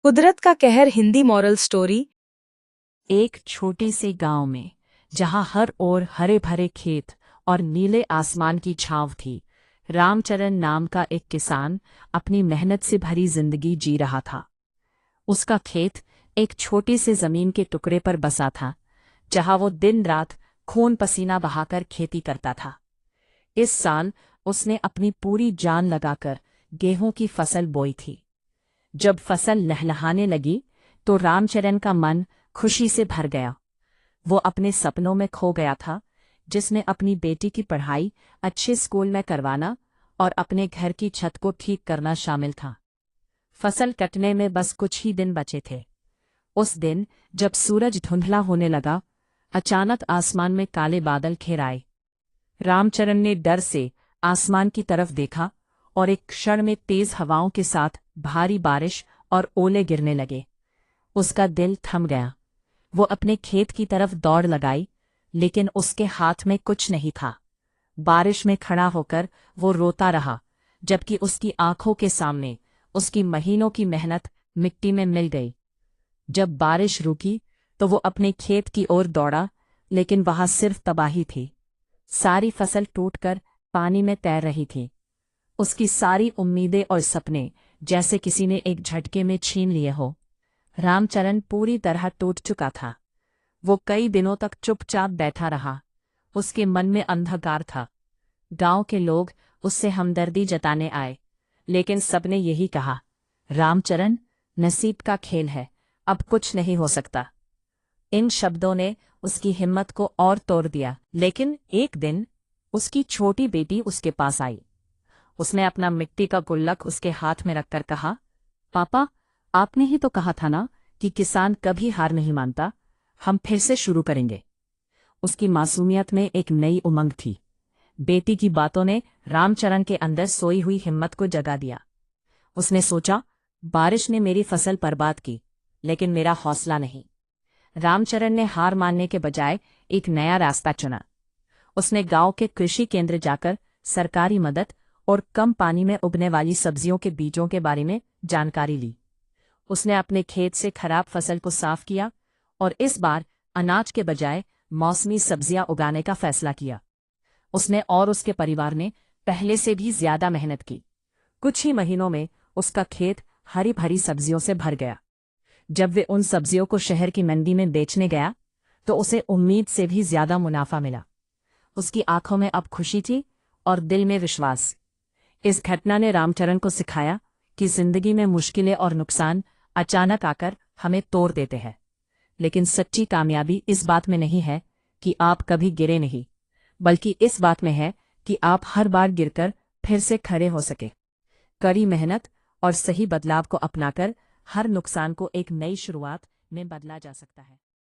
कुदरत का कहर हिंदी मॉरल स्टोरी। एक छोटे से गांव में जहां हर ओर हरे भरे खेत और नीले आसमान की छांव थी, रामचरण नाम का एक किसान अपनी मेहनत से भरी जिंदगी जी रहा था। उसका खेत एक छोटी से जमीन के टुकड़े पर बसा था, जहां वो दिन रात खून पसीना बहाकर खेती करता था। इस साल उसने अपनी पूरी जान लगाकर गेहूं की फसल बोई थी। जब फसल लहलहाने लगी तो रामचरण का मन खुशी से भर गया। वो अपने सपनों में खो गया था, जिसमें अपनी बेटी की पढ़ाई अच्छे स्कूल में करवाना और अपने घर की छत को ठीक करना शामिल था। फसल कटने में बस कुछ ही दिन बचे थे। उस दिन जब सूरज धुंधला होने लगा, अचानक आसमान में काले बादल घेर आए। रामचरण ने डर से आसमान की तरफ देखा और एक क्षण में तेज हवाओं के साथ भारी बारिश और ओले गिरने लगे। उसका दिल थम गया। वो अपने खेत की तरफ दौड़ लगाई, लेकिन उसके हाथ में कुछ नहीं था। बारिश में खड़ा होकर वो रोता रहा, जबकि उसकी आंखों के सामने उसकी महीनों की मेहनत मिट्टी में मिल गई। जब बारिश रुकी तो वो अपने खेत की ओर दौड़ा, लेकिन वहां सिर्फ तबाही थी। सारी फसल टूटकर पानी में तैर रही थी। उसकी सारी उम्मीदें और सपने जैसे किसी ने एक झटके में छीन लिए हो। रामचरण पूरी तरह टूट चुका था। वो कई दिनों तक चुपचाप बैठा रहा। उसके मन में अंधकार था। गांव के लोग उससे हमदर्दी जताने आए, लेकिन सबने यही कहा, रामचरण, नसीब का खेल है, अब कुछ नहीं हो सकता। इन शब्दों ने उसकी हिम्मत को और तोड़ दिया। लेकिन एक दिन उसकी छोटी बेटी उसके पास आई। उसने अपना मिट्टी का गुल्लक उसके हाथ में रखकर कहा, पापा, आपने ही तो कहा था ना कि किसान कभी हार नहीं मानता। हम फिर से शुरू करेंगे। उसकी मासूमियत में एक नई उमंग थी। बेटी की बातों ने रामचरण के अंदर सोई हुई हिम्मत को जगा दिया। उसने सोचा, बारिश ने मेरी फसल बर्बाद की, लेकिन मेरा हौसला नहीं। रामचरण ने हार मानने के बजाय एक नया रास्ता चुना। उसने गांव के कृषि केंद्र जाकर सरकारी मदद और कम पानी में उगने वाली सब्जियों के बीजों के बारे में जानकारी ली। उसने अपने खेत से खराब फसल को साफ किया और इस बार अनाज के बजाय मौसमी सब्जियां उगाने का फैसला किया। उसने और उसके परिवार ने पहले से भी ज्यादा मेहनत की। कुछ ही महीनों में उसका खेत हरी भरी सब्जियों से भर गया। जब वे उन सब्जियों को शहर की मंडी में बेचने गया तो उसे उम्मीद से भी ज्यादा मुनाफा मिला। उसकी आंखों में अब खुशी थी और दिल में विश्वास। इस घटना ने रामचरण को सिखाया कि जिंदगी में मुश्किलें और नुकसान अचानक आकर हमें तोड़ देते हैं, लेकिन सच्ची कामयाबी इस बात में नहीं है कि आप कभी गिरे नहीं, बल्कि इस बात में है कि आप हर बार गिरकर फिर से खड़े हो सके। कड़ी मेहनत और सही बदलाव को अपनाकर हर नुकसान को एक नई शुरुआत में बदला जा सकता है।